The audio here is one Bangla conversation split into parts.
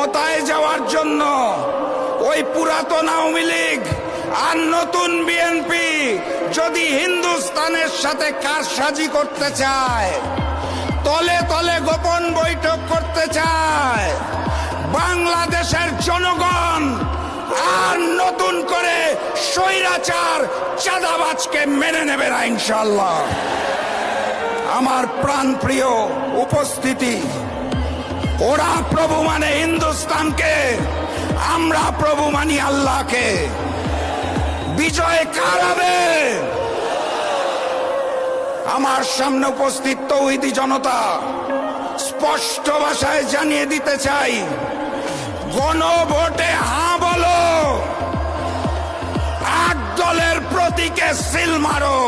ক্ষমতায় যাওয়ার জন্য ওই পুরাতন আওয়ামী লীগ আর নতুন বিএনপি যদি হিন্দুস্তানের সাথে কারসাজি করতে চায়, তলে তলে গোপন বৈঠক করতে চায়, বাংলাদেশের জনগণ আর নতুন করে স্বৈরাচার চাঁদাবাজকে মেনে নেবে না ইনশাআল্লাহ। আমার প্রাণপ্রিয় উপস্থিতি, ওরা প্রভু মানে হিন্দুস্তানকে, আমরা প্রভু মানি আল্লাহকে। বিজয় কার হবে? আমার সামনে উপস্থিত তৌহিদি জনতা, স্পষ্ট ভাষায় জানিয়ে দিতে চাই, গণভোটে হাঁ বলো, 8 দলের প্রতীকে সিল মারো।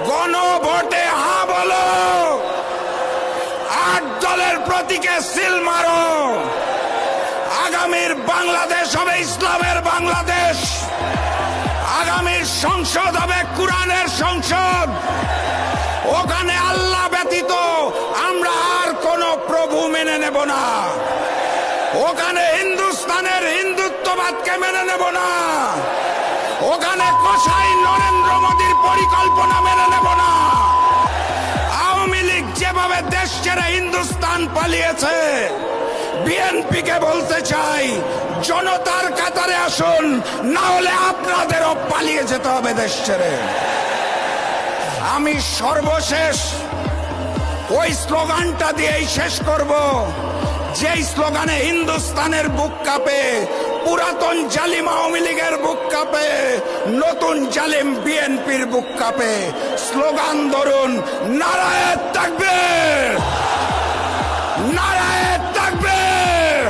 গণভোটে হাঁ বলো, 8 দলের প্রতীকে সিল মারো। আগামীর বাংলাদেশ হবে ইসলামের বাংলাদেশ। আগামীর সংসদ হবে কোরআনের সংসদ। ওখানে আল্লাহ ব্যতীত আমরা আর কোন প্রভু মেনে নেব না। ওখানে হিন্দুস্তানের হিন্দুত্ববাদকে মেনে নেব না। ওখানে কসাই নরেন্দ্র মোদীর পরিকল্পনা মেনে নেব না। আওয়ামী লীগ যেভাবে দেশ ছেড়ে হিন্দুস্তান পালিয়েছে, বিএনপিকে বলতে চাই, জনতার কাতারে আসুন, না হলে আপনাদেরও পালিয়ে যেতে হবে দেশ ছেড়ে। আমি সর্বশেষ ওই স্লোগানটা দিয়েই শেষ করব, যেই স্লোগানে হিন্দুস্তানের বুক কাঁপে, পুরাতন জালিম আওয়ামী লীগের বুক কাঁপে, নতুন জালিম বিএনপির বুক কাঁপে। স্লোগান ধরুন, নারায়ে তাকবীর, নারায়ে তাকবীর,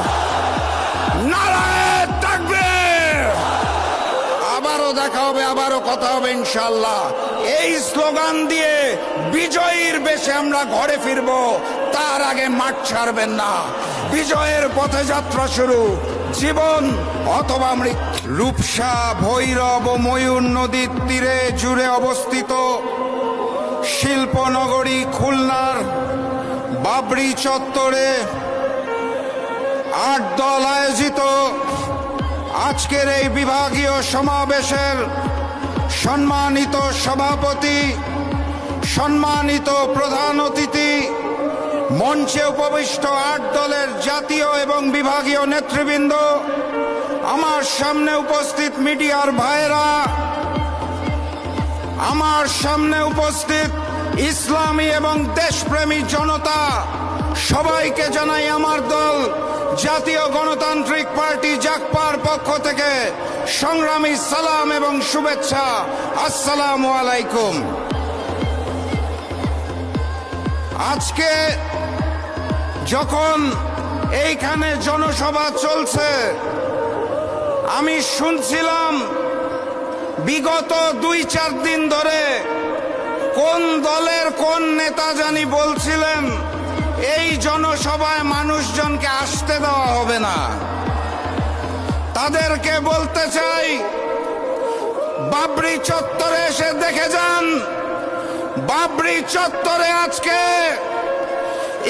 নারায়ে তাকবীর। আবারও দেখা হবে, আবারও কথা হবে ইনশাআল্লাহ। এই স্লোগান দিয়ে বিজয়ীর বেশে আমরা ঘরে ফিরব, তার আগে মাঠ ছাড়বেন না। বিজয়ের পথে যাত্রা শুরু, জীবন অথবা মৃত্যু। রূপসা, ভৈরব ও ময়ূর নদীর তীরে জুড়ে অবস্থিত শিল্পনগরী খুলনার বাবরি চত্বরে 8 দল আয়োজিত আজকের এই বিভাগীয় সমাবেশের সম্মানিত সভাপতি, সম্মানিত প্রধান অতিথি, মঞ্চে উপবিষ্ট 8 দলের জাতীয় এবং বিভাগীয় নেতৃবৃন্দ, আমার সামনে উপস্থিত মিডিয়ার ভাইরা, আমার সামনে উপস্থিত ইসলামী এবং দেশপ্রেমী জনতা, সবাইকে জানাই আমার দল জাতীয় গণতান্ত্রিক পার্টি জাগপার পক্ষ থেকে সংগ্রামী সালাম এবং শুভেচ্ছা। আসসালামু আলাইকুম। আজকে যখন এইখানে জনসভা চলছে, আমি শুনছিলাম বিগত 2-4 দিন ধরে কোন দলের কোন নেতা জানি বলছিলেন এই জনসভায় মানুষজনকে আসতে দেওয়া হবে না। তাদেরকে বলতে চাই, বাবরি চত্বরে এসে দেখে যান, বাবরি চত্বরে আজকে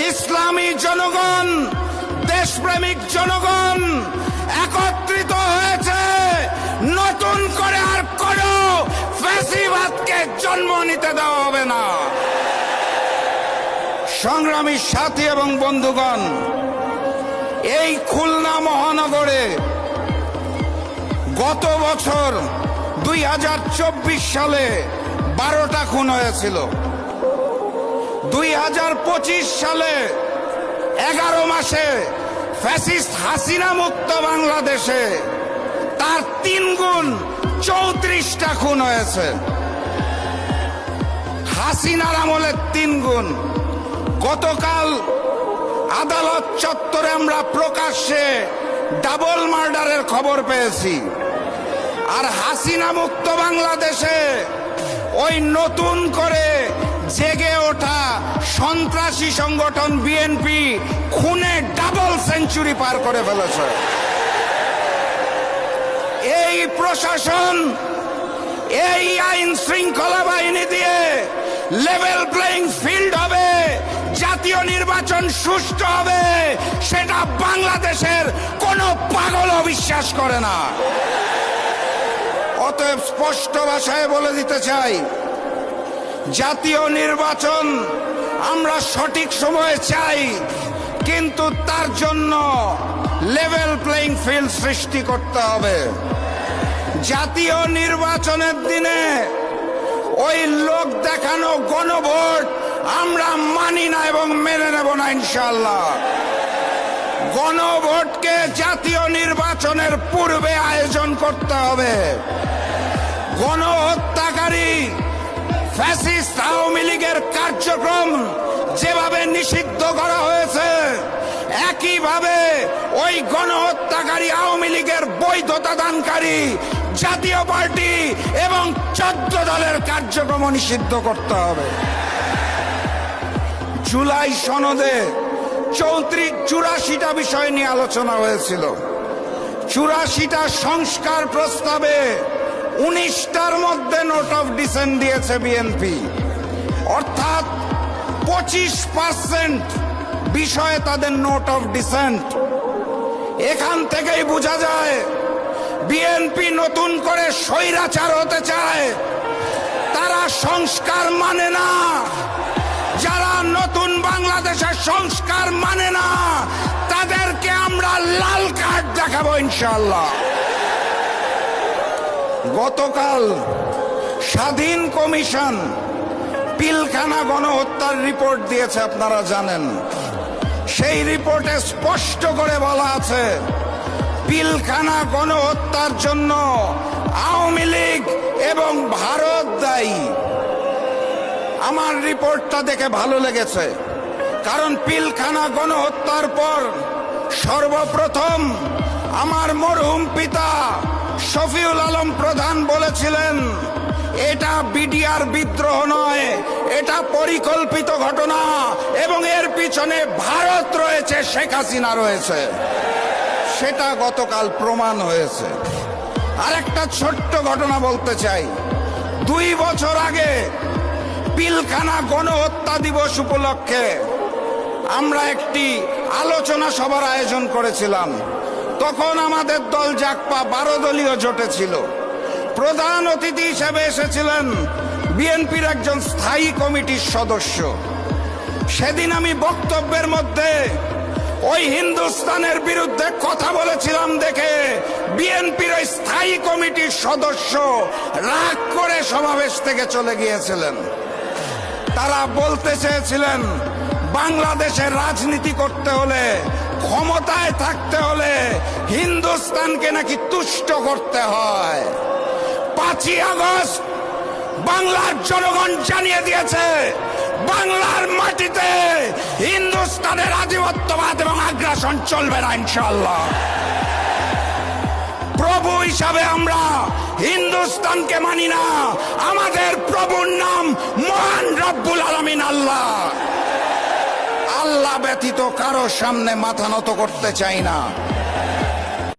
ইসলামী জনগণ, দেশপ্রেমিক জনগণ একত্রিত হয়েছে। নতুন করে আর কোন ফ্যাসিবাদকে জন্ম নিতে দেওয়া হবে না। সংগ্রামী সাথী এবং বন্ধুগণ, এই খুলনা মহানগরে গত বছর 2024 সালে 12টা খুন হয়েছিল। 2025 সালে 11 মাসে ফ্যাসিস্ট হাসিনা মুক্ত বাংলাদেশে তার 3 গুণ 34টা খুন হয়েছে। হাসিনার আমলে 3 গুণ। গতকাল আদালত চত্বরে আমরা প্রকাশ্যে ডাবল মার্ডারের খবর পেয়েছি। আর হাসিনা মুক্ত বাংলাদেশে ওই নতুন করে জেগে ওঠা সন্ত্রাসী সংগঠন বিএনপি খুনে ডাবল সেঞ্চুরি পার করে ফেলেছে। এই প্রশাসন, এই আইন শৃঙ্খলা বাহিনী দিয়ে লেভেল প্লেইং ফিল্ড হবে, জাতীয় নির্বাচন সুষ্ঠু হবে, সেটা এটা বাংলাদেশের কোনো পাগলও বিশ্বাস করে না। অতএব স্পষ্ট ভাষায় বলে দিতে চাই, জাতীয় নির্বাচন আমরা সঠিক সময়ে চাই, কিন্তু তার জন্য লেভেল প্লেইং ফিল্ড সৃষ্টি করতে হবে। জাতীয় নির্বাচনের দিনে ওই লোক দেখানো গণভোট আমরা মানি না এবং মেনে নেব না ইনশাআল্লাহ। গণভোটকে জাতীয় নির্বাচনের পূর্বে আয়োজন করতে হবে। গণহত্যাকারী ফ্যাসিস্ট আওয়ামী লীগের কার্যক্রম যেভাবে নিষিদ্ধ করা হয়েছে, একইভাবে ওই গণহত্যাকারী আওয়ামী লীগের বৈধতা দানকারী জাতীয় পার্টি এবং 14 দলের কার্যক্রম নিষিদ্ধ করতে হবে। জুলাই সনদে 84টা বিষয় নিয়ে আলোচনা হয়েছিল। 84টা সংস্কার প্রস্তাবে 19টার মধ্যে নোট অফ ডিসেন্ট দিয়েছে বিএনপি, অর্থাৎ 25% বিষয়ে তাদের নোট অফ ডিসেন্ট। এখান থেকেই বোঝা যায় বিএনপি নতুন করে স্বৈরাচার হতে চায়, তারা সংস্কার মানে না। যারা নতুন বাংলাদেশের সংস্কার মানে না, তাদেরকে আমরা লাল কার্ড দেখাবো ইনশাআল্লাহ। গতকাল স্বাধীন কমিশন পিলখানা গণহত্যার রিপোর্ট দিয়েছে, আপনারা জানেন। সেই রিপোর্টে স্পষ্ট করে বলা আছে পিলখানা গণহত্যার জন্য আওয়ামী লীগ এবং ভারত দায়ী। আমার রিপোর্টটা দেখে ভালো লেগেছে, কারণ পিলখানা গণহত্যার পর সর্বপ্রথম আমার মরহুম পিতা শফিউল আলম প্রধান বলেছিলেন, এটা বিডিআর বিদ্রোহ নয়, এটা পরিকল্পিত ঘটনা এবং এর পিছনে ভারত রয়েছে, শেখ হাসিনা রয়েছে। সেটা গতকাল প্রমাণ হয়েছে। আরেকটা ছোট্ট ঘটনা বলতে চাই। 2 বছর আগে পিলখানা গণহত্যা দিবস উপলক্ষে আমরা একটি আলোচনা সভার আয়োজন করেছিলাম। তখন আমাদের দল জাগপা 12 দলীয় জোটে ছিল। প্রধান অতিথি হিসেবে এসেছিলেন বিএনপির একজন স্থায়ী কমিটির সদস্য। সেদিন আমি বক্তব্যের মধ্যে ওই হিন্দুস্তানের বিরুদ্ধে কথা বলেছিলাম দেখে বিএনপির ওই স্থায়ী কমিটির সদস্য রাগ করে সমাবেশ থেকে চলে গিয়েছিলেন। তারা বলতে চেয়েছিলেন বাংলাদেশের রাজনীতি করতে হলে, ক্ষমতায় থাকতে হলে হিন্দুস্তানকে নাকি তুষ্ট করতে হয়। 5ই আগস্ট বাংলার জনগণ জানিয়ে দিয়েছে বাংলার মাটিতে হিন্দুস্তানের আধিপত্যবাদ এবং আগ্রাসন চলবে না ইনশাআল্লাহ। প্রভু হিসাবে আমরা হিন্দুস্তানকে মানি না। আমাদের প্রভুর নাম মহান রব্বুল আলামিন আল্লাহ। আল্লাহ ব্যতীত কারো সামনে মাথা নত করতে চাই না।